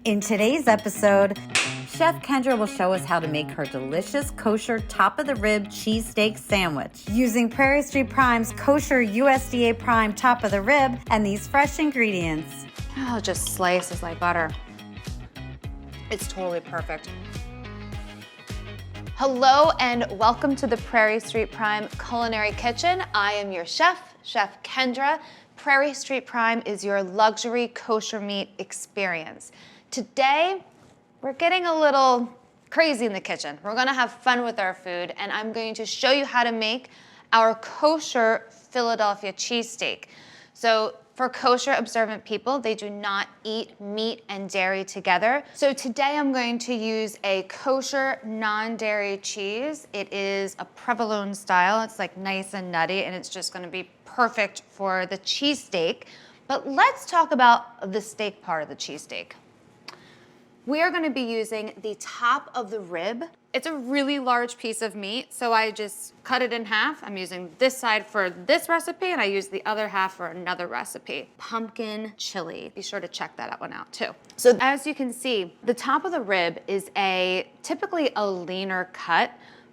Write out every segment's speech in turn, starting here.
In today's episode, Chef Kendra will show us how to make her delicious kosher top-of-the-rib cheesesteak sandwich using Prairie Street Prime's Kosher USDA Prime top-of-the-rib and these fresh ingredients. Oh, just slices like butter. It's totally perfect. Hello and welcome to the Prairie Street Prime Culinary Kitchen. I am your chef, Chef Kendra. Prairie Street Prime is your luxury kosher meat experience. Today, we're getting a little crazy in the kitchen. We're gonna have fun with our food, and I'm going to show you how to make our kosher Philadelphia cheesesteak. So for kosher observant people, they do not eat meat and dairy together. So today I'm going to use a kosher non-dairy cheese. It is a provolone style. It's like nice and nutty, and it's just gonna be perfect for the cheesesteak. But let's talk about the steak part of the cheesesteak. We are gonna be using the top of the rib. It's a really large piece of meat, so I just cut it in half. I'm using this side for this recipe, and I use the other half for another recipe. Pumpkin chili. Be sure to check that one out too. So as you can see, the top of the rib is typically a leaner cut,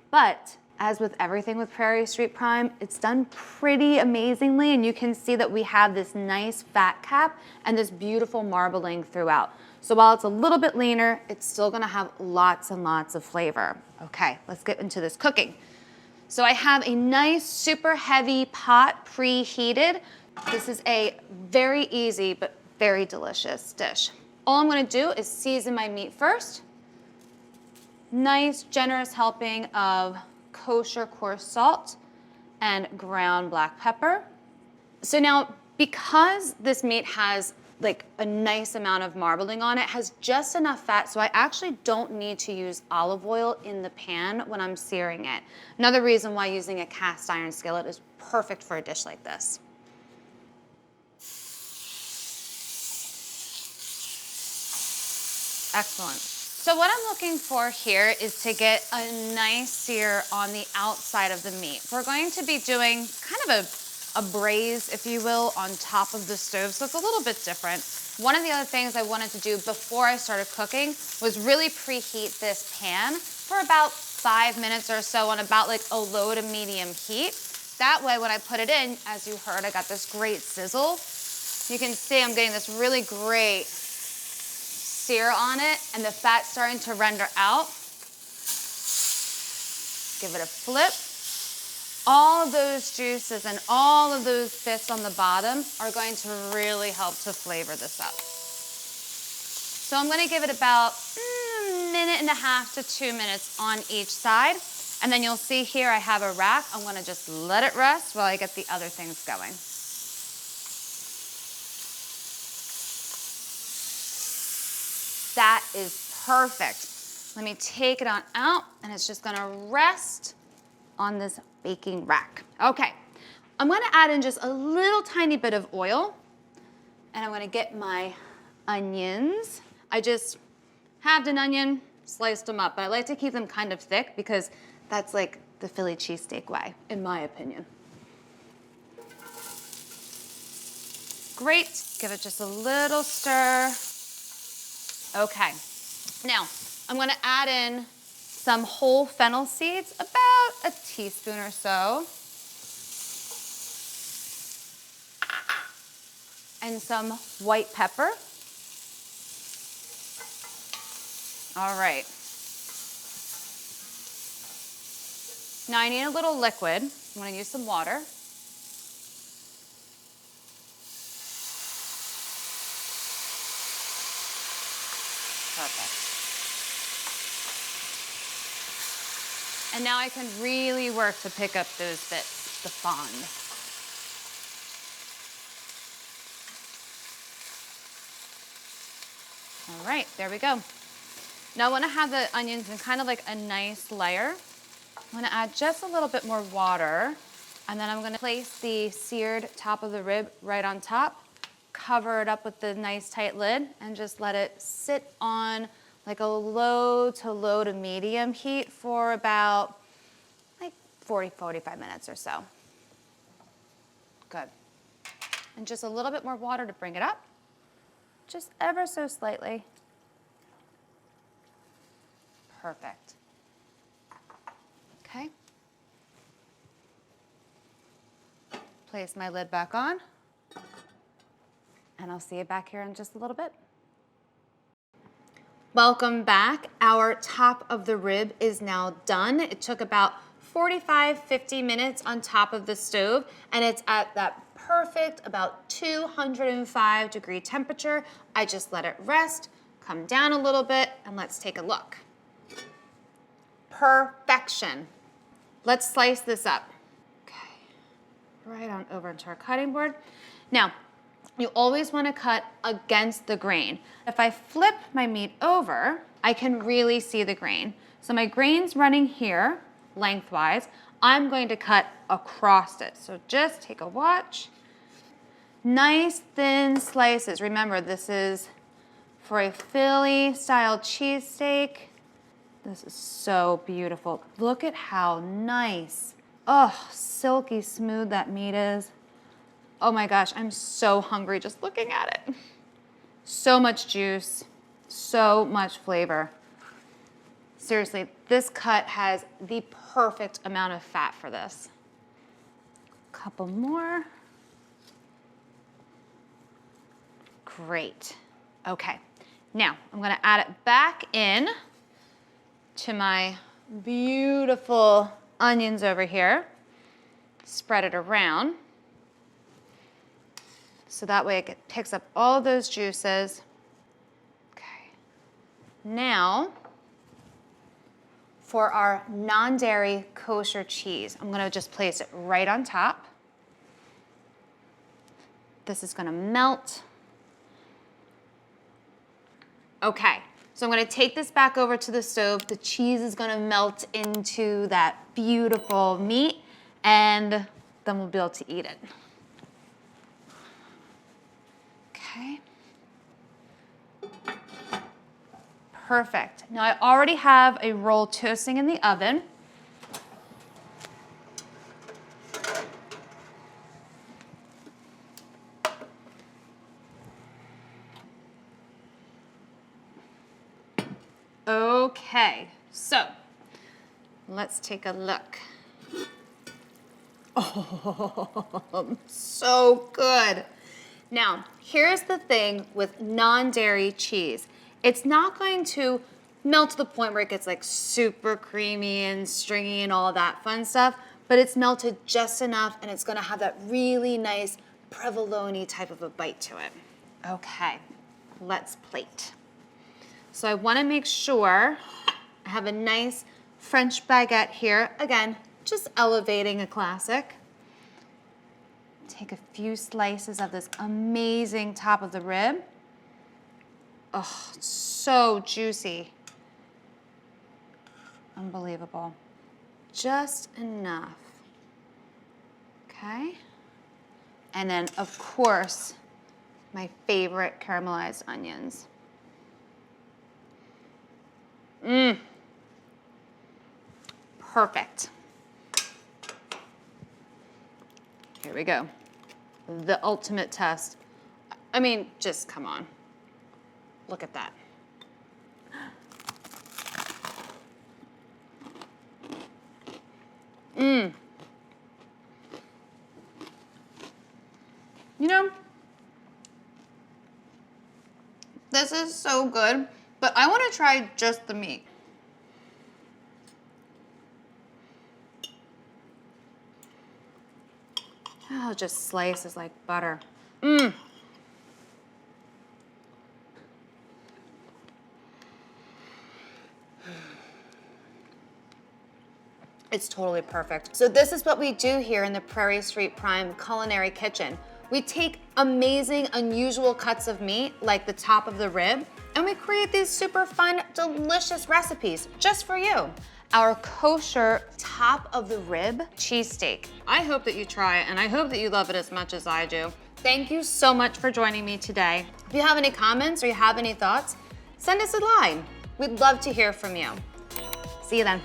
but as with everything with Prairie Street Prime, it's done pretty amazingly, and you can see that we have this nice fat cap and this beautiful marbling throughout. So while it's a little bit leaner, it's still gonna have lots and lots of flavor. Okay, let's get into this cooking. So I have a nice, super heavy pot preheated. This is a very easy but very delicious dish. All I'm gonna do is season my meat first. Nice, generous helping of kosher coarse salt and ground black pepper. So now, because this meat has like a nice amount of marbling on it, has just enough fat, so I actually don't need to use olive oil in the pan when I'm searing it. Another reason why using a cast iron skillet is perfect for a dish like this. Excellent. So what I'm looking for here is to get a nice sear on the outside of the meat. We're going to be doing kind of a braise, if you will, on top of the stove, so it's a little bit different. One of the other things I wanted to do before I started cooking was really preheat this pan for about 5 minutes or so on about like a low to medium heat. That way, when I put it in, as you heard, I got this great sizzle. You can see I'm getting this really great sear on it, and the fat's starting to render out. Give it a flip. All of those juices and all of those bits on the bottom are going to really help to flavor this up. So I'm gonna give it about a minute and a half to 2 minutes on each side. And then you'll see here I have a rack. I'm gonna just let it rest while I get the other things going. That is perfect. Let me take it on out, and it's just gonna rest on this baking rack. Okay, I'm gonna add in just a little tiny bit of oil, and I'm gonna get my onions. I just halved an onion, sliced them up, but I like to keep them kind of thick because that's like the Philly cheesesteak way, in my opinion. Great, give it just a little stir. Okay, now I'm gonna add in some whole fennel seeds, about a teaspoon or so, and some white pepper. All right. Now I need a little liquid. I'm gonna use some water. Perfect. And now I can really work to pick up those bits, the fond. All right, there we go. Now I want to have the onions in kind of like a nice layer. I'm going to add just a little bit more water, and then I'm going to place the seared top of the rib right on top, cover it up with the nice tight lid, and just let it sit on like a low to medium heat for about like 45 minutes or so. Good. And just a little bit more water to bring it up, just ever so slightly. Perfect. Okay. Place my lid back on. And I'll see you back here in just a little bit. Welcome back. Our top of the rib is now done. It took about 45-50 minutes on top of the stove, and it's at that perfect about 205-degree temperature. I just let it rest, come down a little bit, and let's take a look. Perfection. Let's slice this up. Okay, right on over into our cutting board. Now, you always want to cut against the grain. If I flip my meat over, I can really see the grain. So my grain's running here, lengthwise. I'm going to cut across it. So just take a watch. Nice thin slices. Remember, this is for a Philly style cheesesteak. This is so beautiful. Look at how nice, oh, silky smooth that meat is. Oh my gosh, I'm so hungry just looking at it. So much juice, so much flavor. Seriously, this cut has the perfect amount of fat for this. Couple more. Great. Okay, now I'm gonna add it back in to my beautiful onions over here. Spread it around. So that way it picks up all of those juices. Okay. Now, for our non-dairy kosher cheese, I'm gonna just place it right on top. This is gonna melt. Okay, so I'm gonna take this back over to the stove. The cheese is gonna melt into that beautiful meat, and then we'll be able to eat it. Okay. Perfect. Now I already have a roll toasting in the oven. Okay, so let's take a look. Oh, so good. Now, here's the thing with non-dairy cheese. It's not going to melt to the point where it gets like super creamy and stringy and all that fun stuff, but it's melted just enough and it's gonna have that really nice provolone type of a bite to it. Okay, let's plate. So I wanna make sure I have a nice French baguette here. Again, just elevating a classic. Take a few slices of this amazing top of the rib. Oh, it's so juicy. Unbelievable. Just enough. Okay. And then, of course, my favorite caramelized onions. Mmm. Perfect. Here we go. The ultimate test. I mean, just come on. Look at that. Mmm. You know, this is so good, but I want to try just the meat. Oh, just slices like butter. Mmm. It's totally perfect. So this is what we do here in the Prairie Street Prime Culinary Kitchen. We take amazing, unusual cuts of meat, like the top of the rib, and we create these super fun, delicious recipes just for you. Our kosher top of the rib cheesesteak. I hope that you try it, and I hope that you love it as much as I do. Thank you so much for joining me today. If you have any comments or you have any thoughts, send us a line. We'd love to hear from you. See you then.